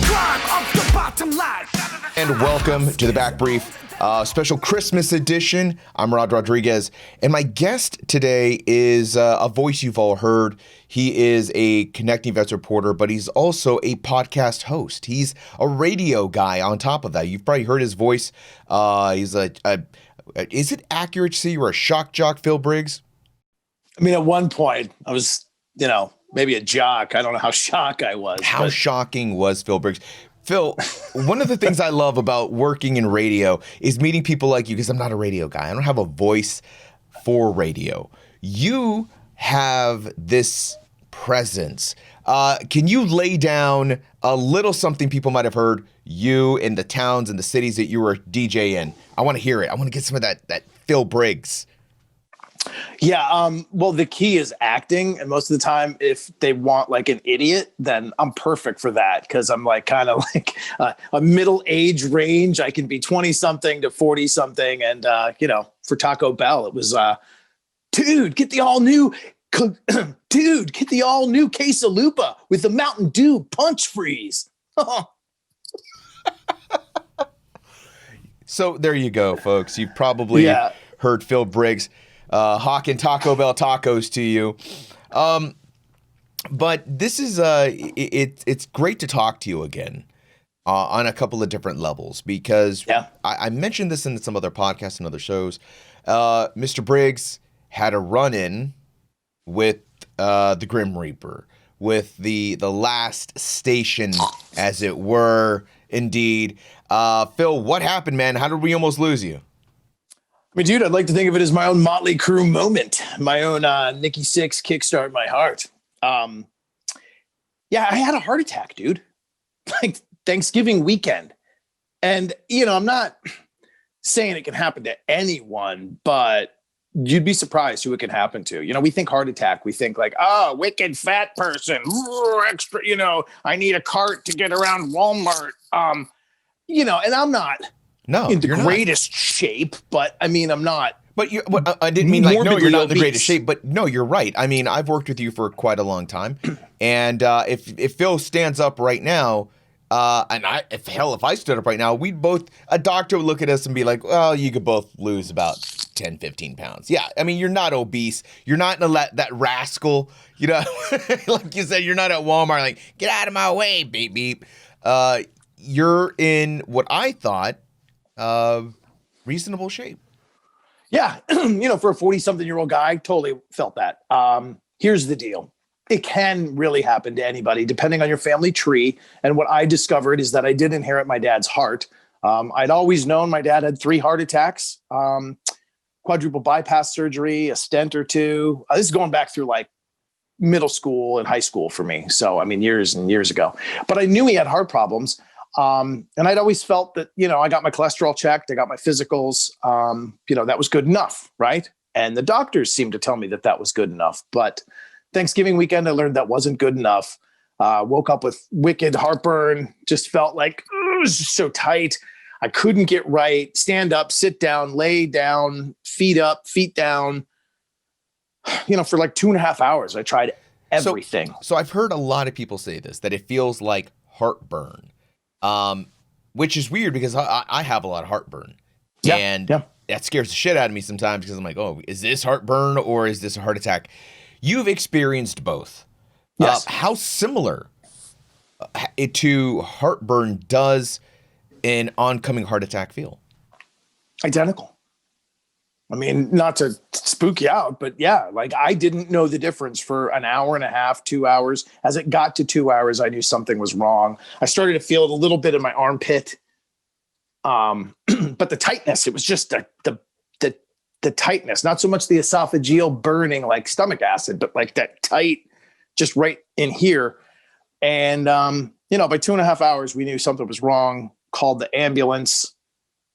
climb up the bottom line. And welcome to the Back Brief, special Christmas edition. I'm Rod Rodriguez, and my guest today is a voice you've all heard. He is a Connecting Vets reporter, but he's also a podcast host. He's a radio guy on top of that. You've probably heard his voice. He's is it accuracy or a shock jock, Phil Briggs? I mean, at one point, I was, maybe a jock. I don't know how shocked I was. How shocking was Phil Briggs? Phil, one of the things I love about working in radio is meeting people like you, because I'm not a radio guy. I don't have a voice for radio. You have this presence. Can you lay down a little something people might have heard you in the towns and the cities that you were DJ in? I want to hear it. I want to get some of that Phil Briggs. Yeah. Well, the key is acting. And most of the time, if they want like an idiot, then I'm perfect for that. Cause I'm like kind of like a middle age range. I can be 20 something to 40 something. And, for Taco Bell, it was, dude, get the all new quesalupa with the Mountain Dew punch freeze. So there you go, folks. You've probably heard Phil Briggs hawking Taco Bell tacos to you. But this is it's great to talk to you again on a couple of different levels, because I mentioned this in some other podcasts and other shows. Mr. Briggs had a run-in with the Grim Reaper, with the last station, as it were, indeed. Phil, what happened, man? How did we almost lose you? I mean, dude, I'd like to think of it as my own Motley Crue moment, my own Nikki Sixx kickstart my heart. I had a heart attack, dude, like Thanksgiving weekend. And, I'm not saying it can happen to anyone, but you'd be surprised who it can happen to. We think heart attack. We think like, oh, wicked fat person, extra, I need a cart to get around Walmart. And I'm not. No, in the greatest shape, but I mean, I'm not. But I didn't mean like, no, you're not in the greatest shape. But no, you're right. I mean, I've worked with you for quite a long time, and if Phil stands up right now, if I stood up right now, a doctor would look at us and be like, well, you could both lose about 10, 15 pounds. Yeah, I mean, you're not obese. You're not in that rascal. Like you said, you're not at Walmart. Like, get out of my way, beep beep. You're in what I thought. Reasonable shape. Yeah. For a 40-something-year-old guy, totally felt that. Here's the deal. It can really happen to anybody, depending on your family tree. And what I discovered is that I did inherit my dad's heart. I'd always known my dad had 3 heart attacks, quadruple bypass surgery, a stent or 2. This is going back through like middle school and high school for me. So, I mean, years and years ago. But I knew he had heart problems. And I'd always felt that, I got my cholesterol checked, I got my physicals, that was good enough, right? And the doctors seemed to tell me that was good enough. But Thanksgiving weekend, I learned that wasn't good enough. Woke up with wicked heartburn, just felt like it was just so tight. I couldn't get right, stand up, sit down, lay down, feet up, feet down. For like 2.5 hours, I tried everything. So I've heard a lot of people say this, that it feels like heartburn. Which is weird because I have a lot of heartburn, and that scares the shit out of me sometimes, because I'm like, oh, is this heartburn or is this a heart attack? You've experienced both. Yes. How similar to heartburn does an oncoming heart attack feel? Identical. I mean, not to spook you out, but yeah, like I didn't know the difference for an hour and a half, 2 hours. As it got to 2 hours, I knew something was wrong. I started to feel it a little bit in my armpit. But the tightness, it was just the tightness, not so much the esophageal burning like stomach acid, but like that tight, just right in here. And, by 2.5 hours, we knew something was wrong, called the ambulance,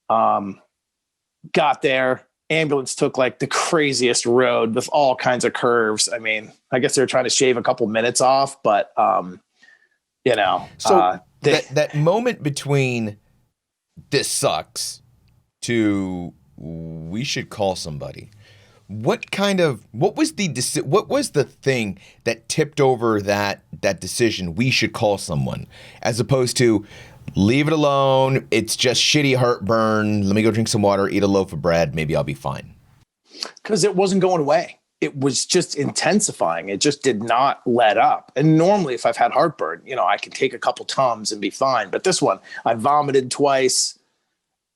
got there. Ambulance took like the craziest road with all kinds of curves. I mean, I guess they were trying to shave a couple minutes off, but So that moment between this sucks to we should call somebody what was the thing that tipped over that decision? We should call someone, as opposed to leave it alone. It's just shitty heartburn. Let me go drink some water, eat a loaf of bread. Maybe I'll be fine. Because it wasn't going away. It was just intensifying. It just did not let up. And normally if I've had heartburn, I can take a couple Tums and be fine. But this one, I vomited twice.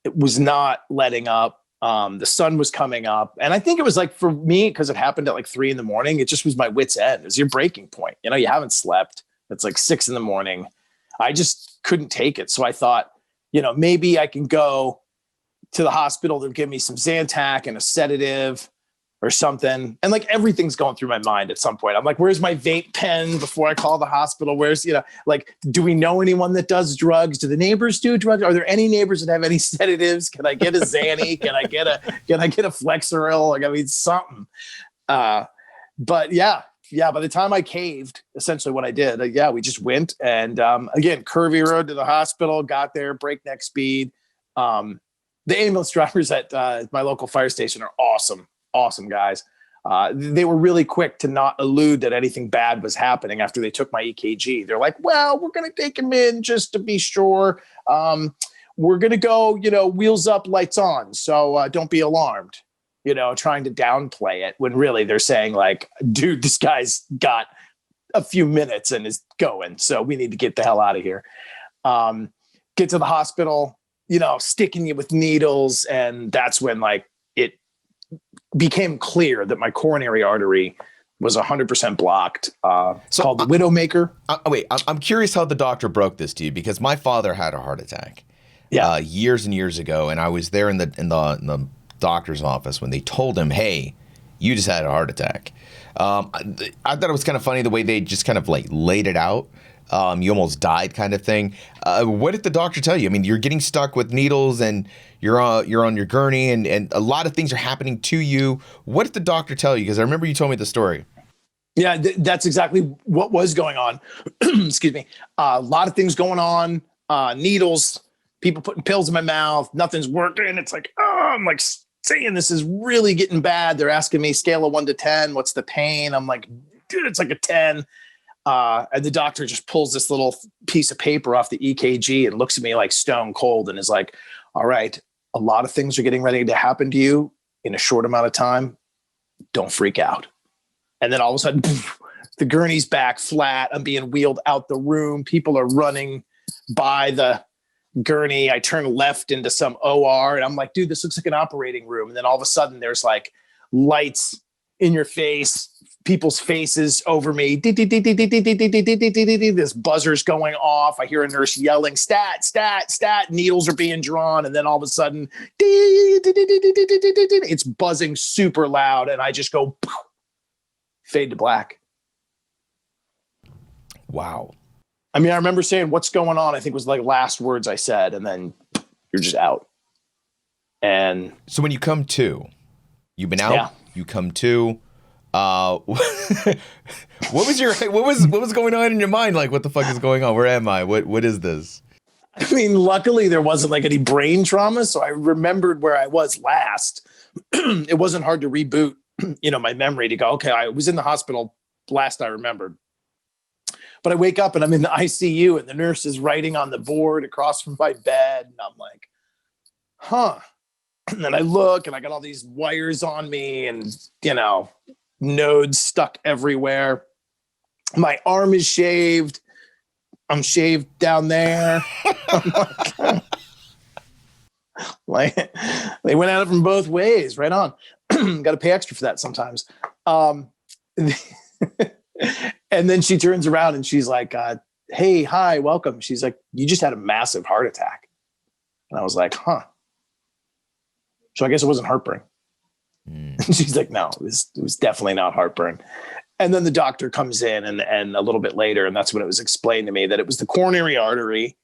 It was not letting up. The sun was coming up. And I think it was like, for me, because it happened at like 3 a.m, it just was my wit's end. It was your breaking point. You haven't slept. It's like 6 a.m. I just couldn't take it. So I thought, maybe I can go to the hospital. They'll give me some Zantac and a sedative or something. And like everything's going through my mind at some point. I'm like, where's my vape pen before I call the hospital? Where's, do we know anyone that does drugs? Do the neighbors do drugs? Are there any neighbors that have any sedatives? Can I get a Xanny? Can I get a Flexeril? Something. But yeah, by the time I caved, essentially what I did, we just went and, again, curvy road to the hospital, got there, breakneck speed. The ambulance drivers at my local fire station are awesome guys. They were really quick to not allude that anything bad was happening after they took my EKG. They're like, well, we're going to take him in just to be sure. We're going to go, wheels up, lights on. So don't be alarmed, trying to downplay it when really they're saying like, dude, this guy's got a few minutes and is going. So we need to get the hell out of here. Get to the hospital, sticking you with needles. And that's when like it became clear that my coronary artery was 100% blocked. Called the Widowmaker. Wait, I'm curious how the doctor broke this to you, because my father had a heart attack years and years ago. And I was there in the doctor's office when they told him, hey, you just had a heart attack. I thought it was kind of funny the way they just kind of like laid it out. You almost died kind of thing. What did the doctor tell you? I mean, you're getting stuck with needles and you're on your gurney and a lot of things are happening to you. What did the doctor tell you? Because I remember you told me the story. Yeah, that's exactly what was going on. Excuse me. A lot of things going on, needles, people putting pills in my mouth, nothing's working. It's like, I'm like saying this is really getting bad. They're asking me scale of 1 to 10. What's the pain? I'm like, dude, it's like a 10. And the doctor just pulls this little piece of paper off the EKG and looks at me like stone cold and is like, all right, a lot of things are getting ready to happen to you in a short amount of time. Don't freak out. And then all of a sudden, poof, the gurney's back flat. I'm being wheeled out the room. People are running by the gurney. I turn left into some OR and I'm like, dude, this looks like an operating room. And then all of a sudden there's like lights in your face, people's faces over me. This buzzer's going off. I hear a nurse yelling, stat, stat, stat. Needles are being drawn. And then all of a sudden, it's buzzing super loud. And I just go fade to black. Wow. I mean, I remember saying, what's going on? I think was like last words I said. And then you're just out. And so when you come to, you've been out, you come to, what was going on in your mind? Like, what the fuck is going on? Where am I? What is this? I mean, luckily there wasn't like any brain trauma. So I remembered where I was last. It wasn't hard to reboot, my memory to go, okay, I was in the hospital last I remembered. But I wake up and I'm in the ICU and the nurse is writing on the board across from my bed. And I'm like, huh. And then I look and I got all these wires on me and, nodes stuck everywhere. My arm is shaved. I'm shaved down there. Like, they went at it from both ways. Right on. Got to pay extra for that sometimes. And then she turns around and she's like, hey, hi, welcome. She's like, you just had a massive heart attack. And I was like, huh. So I guess it wasn't heartburn. She's like, no, it was definitely not heartburn. And then the doctor comes in and a little bit later, and that's when it was explained to me that it was the coronary artery.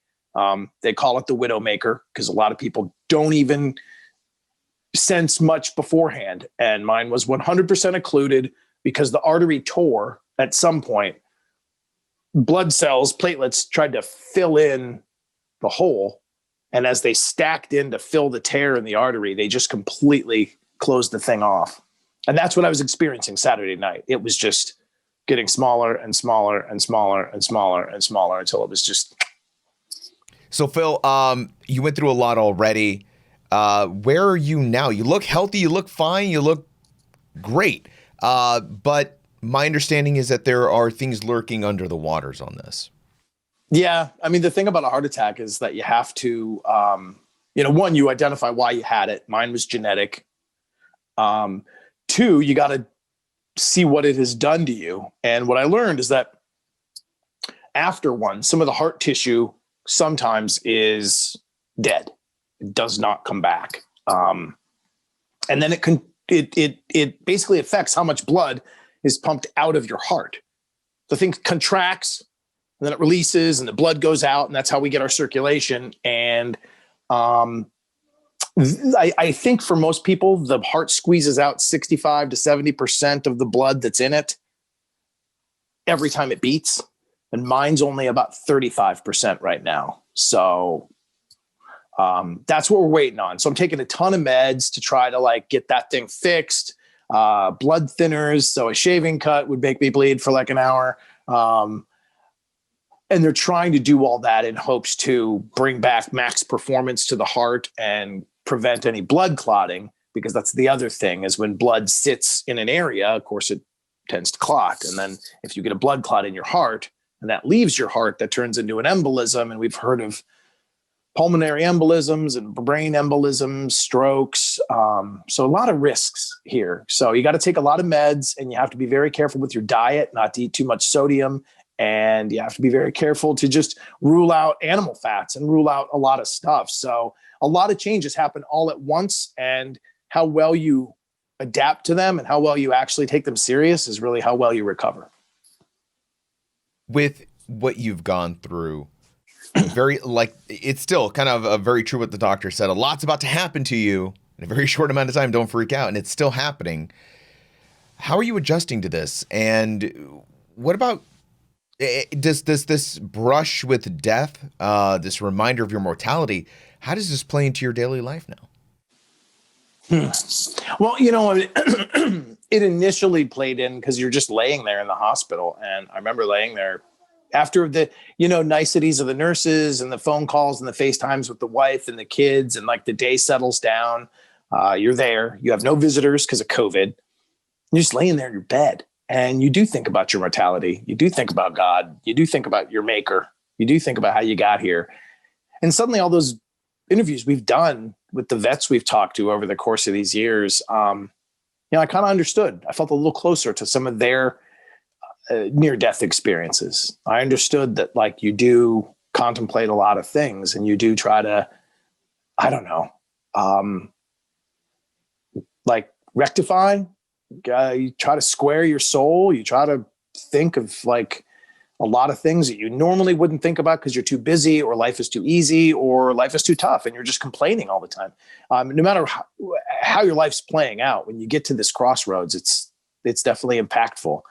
They call it the Widowmaker because a lot of people don't even sense much beforehand. And mine was 100% occluded because the artery tore at some point. Blood cells, platelets tried to fill in the hole. And as they stacked in to fill the tear in the artery, they just completely closed the thing off. And that's what I was experiencing Saturday night. It was just getting smaller and smaller and smaller and smaller and smaller until it was just. So, Phil, you went through a lot already. Where are you now? You look healthy. You look fine. You look great. But my understanding is that there are things lurking under the waters on this. Yeah. I mean, the thing about a heart attack is that you have to, one, you identify why you had it. Mine was genetic. Two, you got to see what it has done to you. And what I learned is that after one, some of the heart tissue sometimes is dead. It does not come back. And then it basically affects how much blood is pumped out of your heart. The thing contracts and then it releases and the blood goes out, and that's how we get our circulation. And I think for most people, the heart squeezes out 65 to 70% of the blood that's in it every time it beats. And mine's only about 35% right now. So that's what we're waiting on. So I'm taking a ton of meds to try to get that thing fixed. Blood thinners. So a shaving cut would make me bleed for an hour. And they're trying to do all that in hopes to bring back max performance to the heart and prevent any blood clotting, because that's the other thing is when blood sits in an area, of course, it tends to clot. And then if you get a blood clot in your heart and that leaves your heart, that turns into an embolism. And we've heard of pulmonary embolisms and brain embolisms, strokes. So a lot of risks here. So you got to take a lot of meds, and you have to be very careful with your diet, not to eat too much sodium. And you have to be very careful to just rule out animal fats and rule out a lot of stuff. So a lot of changes happen all at once, and how well you adapt to them and how well you actually take them serious is really how well you recover. With what you've gone through, it's still kind of very true what the doctor said. A lot's about to happen to you in a very short amount of time. Don't freak out. And it's still happening. How are you adjusting to this? And what about, does this brush with death, this reminder of your mortality, how does this play into your daily life now? Well, it initially played in because you're just laying there in the hospital. And I remember laying there after the, niceties of the nurses and the phone calls and the FaceTimes with the wife and the kids, and the day settles down. You're there. You have no visitors because of COVID. You're just laying there in your bed. And you do think about your mortality. You do think about God. You do think about your maker. You do think about how you got here. And suddenly all those interviews we've done with the vets we've talked to over the course of these years, I kind of understood. I felt a little closer to some of their near-death experiences. I understood that you do contemplate a lot of things, and you do try to, rectify. You try to square your soul. You try to think of a lot of things that you normally wouldn't think about because you're too busy, or life is too easy, or life is too tough, and you're just complaining all the time. No matter how your life's playing out, when you get to this crossroads, it's definitely impactful.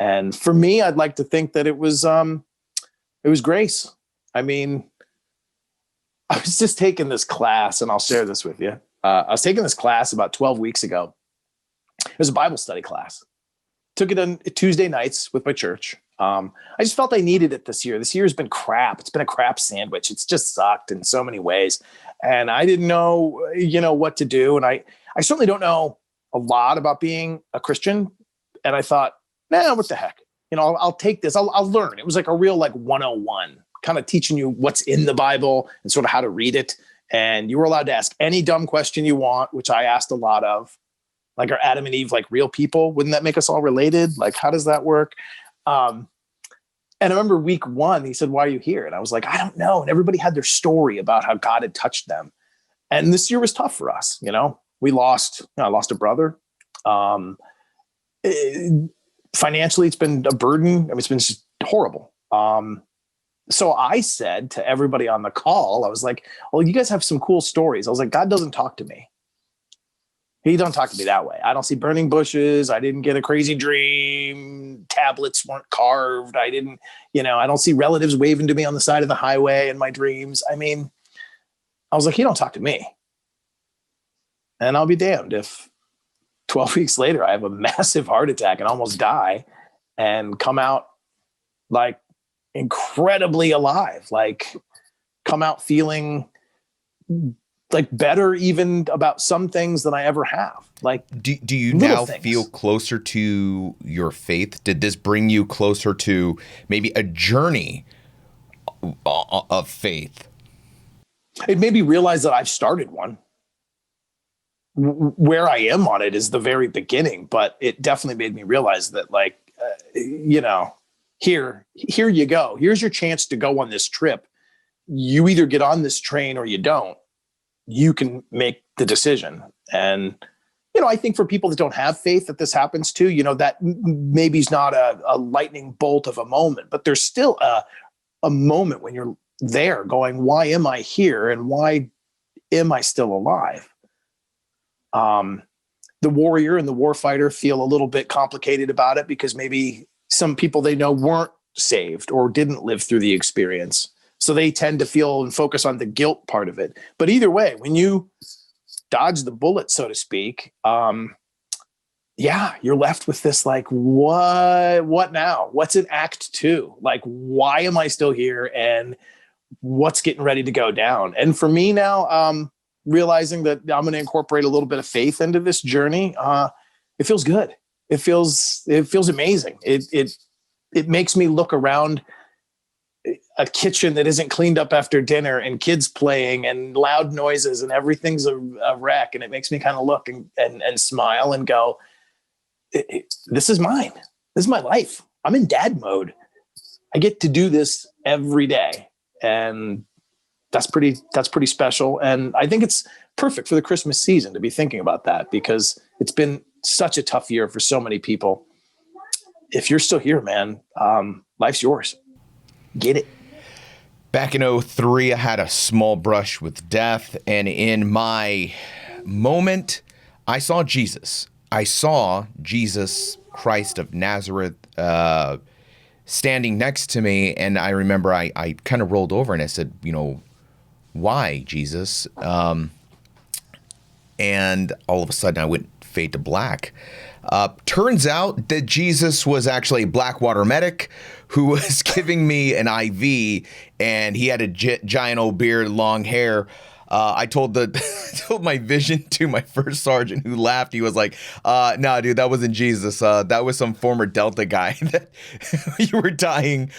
And for me, I'd like to think that it was grace. I mean, I was just taking this class, and I'll share this with you. I was taking this class about 12 weeks ago. It was a Bible study class. Took it on Tuesday nights with my church. I just felt I needed it this year. This year has been crap. It's been a crap sandwich. It's just sucked in so many ways. And I didn't know, what to do. And I certainly don't know a lot about being a Christian. And I thought, what the heck? I'll take this. I'll learn. It was a real 101, kind of teaching you what's in the Bible and sort of how to read it. And you were allowed to ask any dumb question you want, which I asked a lot of. Are Adam and Eve real people? Wouldn't that make us all related? How does that work? And I remember week one, he said, "Why are you here?" And I was like, "I don't know." And everybody had their story about how God had touched them. And this year was tough for us. I lost a brother. Financially, it's been a burden. It's been just horrible. So I said to everybody on the call, I was like, "Well, you guys have some cool stories." I was like, "God doesn't talk to me. He don't talk to me that way. I don't see burning bushes. I didn't get a crazy dream. Tablets weren't carved. I didn't, I don't see relatives waving to me on the side of the highway in my dreams." I mean, I was like, "He don't talk to me." And I'll be damned if 12 weeks later, I have a massive heart attack and almost die, and come out like incredibly alive, like come out feeling like better even about some things than I ever have. Like, do you now feel closer to your faith? Did this bring you closer to maybe a journey of faith? It made me realize that I've started one. Where I am on it is the very beginning, but it definitely made me realize that, like, here you go. Here's your chance to go on this trip. You either get on this train or you don't. You can make the decision. And, I think for people that don't have faith that this happens to, that maybe is not a lightning bolt of a moment, but there's still a moment when you're there going, why am I here? And why am I still alive? The warrior and the warfighter feel a little bit complicated about it because maybe some people they know weren't saved or didn't live through the experience. So they tend to feel and focus on the guilt part of it. But either way, when you dodge the bullet, so to speak, you're left with this, like, what now? What's in act 2? Like, why am I still here? And what's getting ready to go down? And for me now, realizing that I'm going to incorporate a little bit of faith into this journey, it feels good. It feels amazing. It makes me look around a kitchen that isn't cleaned up after dinner and kids playing and loud noises and everything's a wreck. And it makes me kind of look and smile and go, this is mine. This is my life. I'm in dad mode. I get to do this every day. And that's pretty special. And I think it's perfect for the Christmas season to be thinking about that, because it's been such a tough year for so many people. If you're still here, man, life's yours. Get it. Back in 2003, I had a small brush with death. And in my moment, I saw Jesus. I saw Jesus Christ of Nazareth standing next to me. And I remember I kind of rolled over and I said, why, Jesus? And all of a sudden I went fade to black. Turns out that Jesus was actually a Blackwater medic who was giving me an IV, and he had a giant old beard, long hair. I told my vision to my first sergeant, who laughed. He was like, "No, dude, that wasn't Jesus. That was some former Delta guy that you were dying.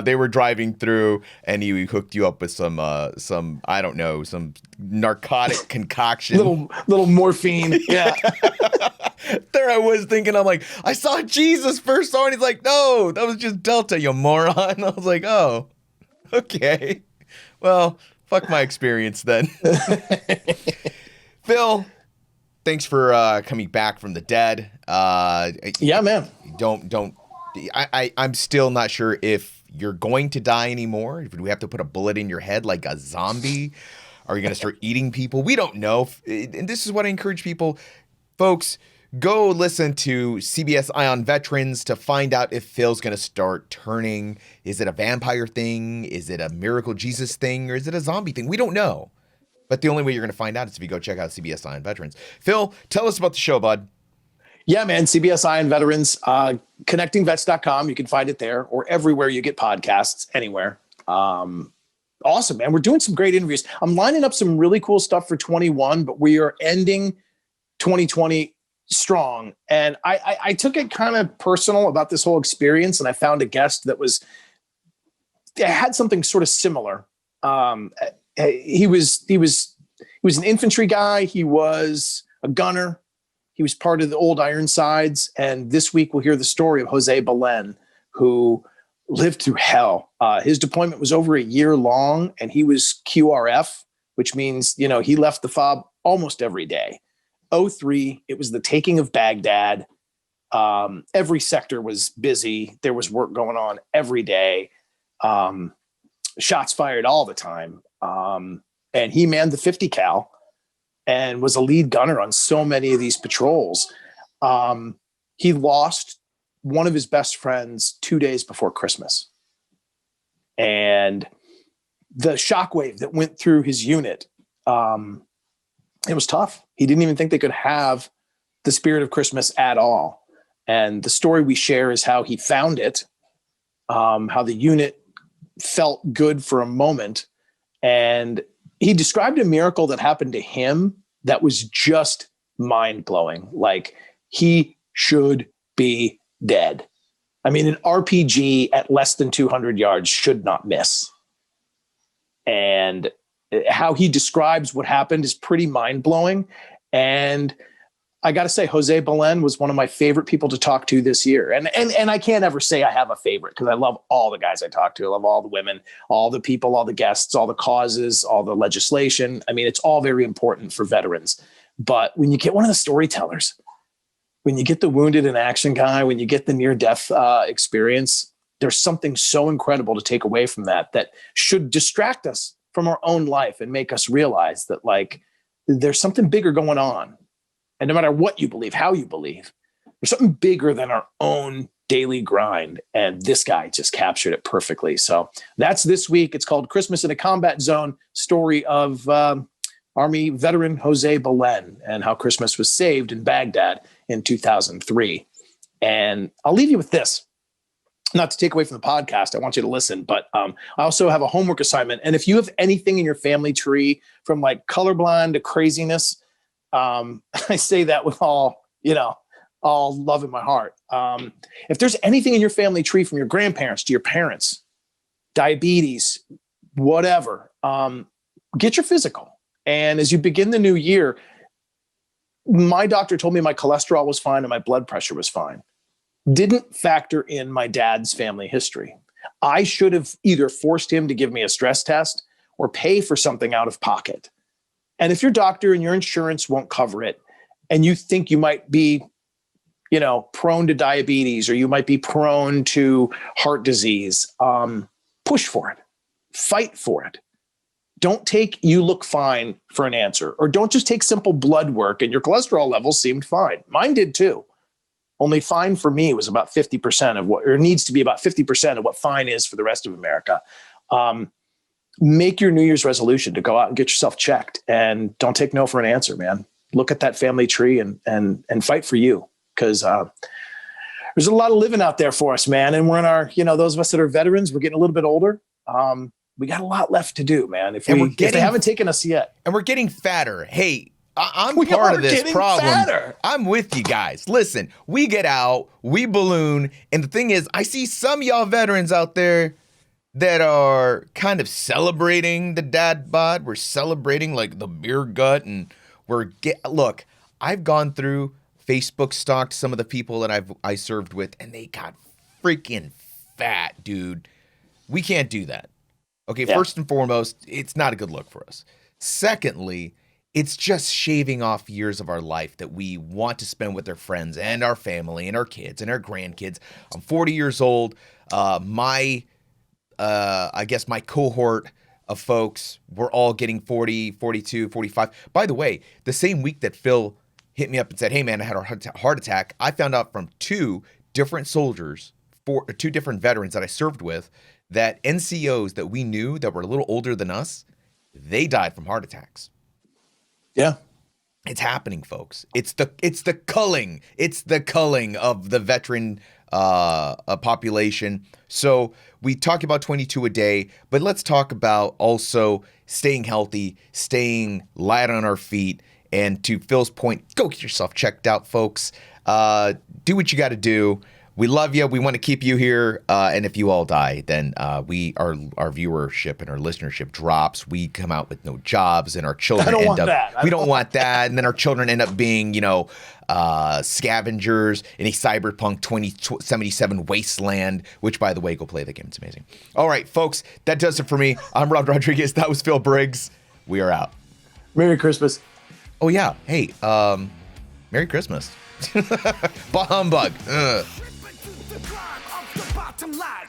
They were driving through, and he hooked you up with some I don't know, some narcotic concoction, little morphine." Yeah. There I was thinking, I'm like, I saw Jesus first, and he's like, "No, that was just Delta, you moron." I was like, "Oh, okay, well." Fuck my experience then. Phil, thanks for coming back from the dead. Yeah, man. I'm still not sure if you're going to die anymore. Do we have to put a bullet in your head like a zombie? Are you going to start eating people? We don't know. And this is what I encourage people. Folks, go listen to CBS Eye on Veterans to find out if Phil's going to start turning. Is it a vampire thing? Is it a miracle Jesus thing? Or is it a zombie thing? We don't know. But the only way you're going to find out is if you go check out CBS Eye on Veterans. Phil, tell us about the show, bud. Yeah, man. CBS Eye on Veterans, connectingvets.com. You can find it there or everywhere you get podcasts, anywhere. Awesome, man. We're doing some great interviews. I'm lining up some really cool stuff for 21, but we are ending 2020 strong. And I took it kind of personal about this whole experience. And I found a guest that had something sort of similar. He was an infantry guy. He was a gunner. He was part of the old Ironsides. And this week we'll hear the story of Jose Belen, who lived through hell. His deployment was over a year long, and he was QRF, which means, he left the FOB almost every day. 2003, it was the taking of Baghdad. Every sector was busy. There was work going on every day. Shots fired all the time. And he manned the 50 cal and was a lead gunner on so many of these patrols. He lost one of his best friends 2 days before Christmas. And the shockwave that went through his unit, it was tough. He didn't even think they could have the spirit of Christmas at all. And the story we share is how he found it, how the unit felt good for a moment. And he described a miracle that happened to him that was just mind-blowing. Like, he should be dead. I mean, an RPG at less than 200 yards should not miss. And how he describes what happened is pretty mind-blowing. And I got to say, Jose Belen was one of my favorite people to talk to this year. And I can't ever say I have a favorite, because I love all the guys I talk to. I love all the women, all the people, all the guests, all the causes, all the legislation. I mean, it's all very important for veterans. But when you get one of the storytellers, when you get the wounded in action guy, when you get the near-death experience, there's something so incredible to take away from that should distract us from our own life and make us realize that, like, there's something bigger going on. And no matter what you believe, how you believe, there's something bigger than our own daily grind. And this guy just captured it perfectly. So that's this week. It's called Christmas in a Combat Zone, story of Army veteran Jose Belen and how Christmas was saved in Baghdad in 2003. And I'll leave you with this. Not to take away from the podcast, I want you to listen, but I also have a homework assignment. And if you have anything in your family tree, from like colorblind to craziness, I say that with all love in my heart. If there's anything in your family tree, from your grandparents to your parents, diabetes, whatever, get your physical. And as you begin the new year, my doctor told me my cholesterol was fine and my blood pressure was fine. Didn't factor in my dad's family history. I should have either forced him to give me a stress test or pay for something out of pocket. And if your doctor and your insurance won't cover it, and you think you might be, prone to diabetes, or you might be prone to heart disease, push for it, fight for it. Don't take "you look fine" for an answer, or don't just take simple blood work and your cholesterol levels seemed fine. Mine did too. Only fine for me was about 50% of what, or needs to be about 50% of what fine is for the rest of America. Make your New Year's resolution to go out and get yourself checked, and don't take no for an answer, man. Look at that family tree and fight for you, because there's a lot of living out there for us, man. And we're in our, those of us that are veterans, we're getting a little bit older. We got a lot left to do, man. If they haven't taken us yet, and we're getting fatter. Hey, I'm part of this problem. Fatter. I'm with you guys. Listen, we get out, we balloon, and the thing is, I see some of y'all veterans out there that are kind of celebrating the dad bod. We're celebrating like the beer gut, and look, I've gone through Facebook, stalked some of the people that I served with, and they got freaking fat, dude. We can't do that. Okay, yeah. First and foremost, it's not a good look for us. Secondly, it's just shaving off years of our life that we want to spend with our friends and our family and our kids and our grandkids. I'm 40 years old. I guess my cohort of folks, we're all getting 40, 42, 45. By the way, the same week that Phil hit me up and said, "Hey man, I had a heart attack," I found out from two different soldiers, two different veterans that I served with, that NCOs that we knew that were a little older than us, they died from heart attacks. Yeah. It's happening, folks. It's the culling. It's the culling of the veteran population. So we talk about 22 a day, but let's talk about also staying healthy, staying light on our feet. And to Phil's point, go get yourself checked out, folks. Do what you got to do. We love you. We want to keep you here. And if you all die, then our viewership and our listenership drops. We come out with no jobs, and our children we don't want that. And then our children end up being, scavengers in a Cyberpunk 2077 wasteland, which, by the way, go play the game. It's amazing. All right, folks, that does it for me. I'm Rob Rodriguez. That was Phil Briggs. We are out. Merry Christmas. Oh, yeah. Hey, Merry Christmas. Bah humbug. The climb of the bottom line.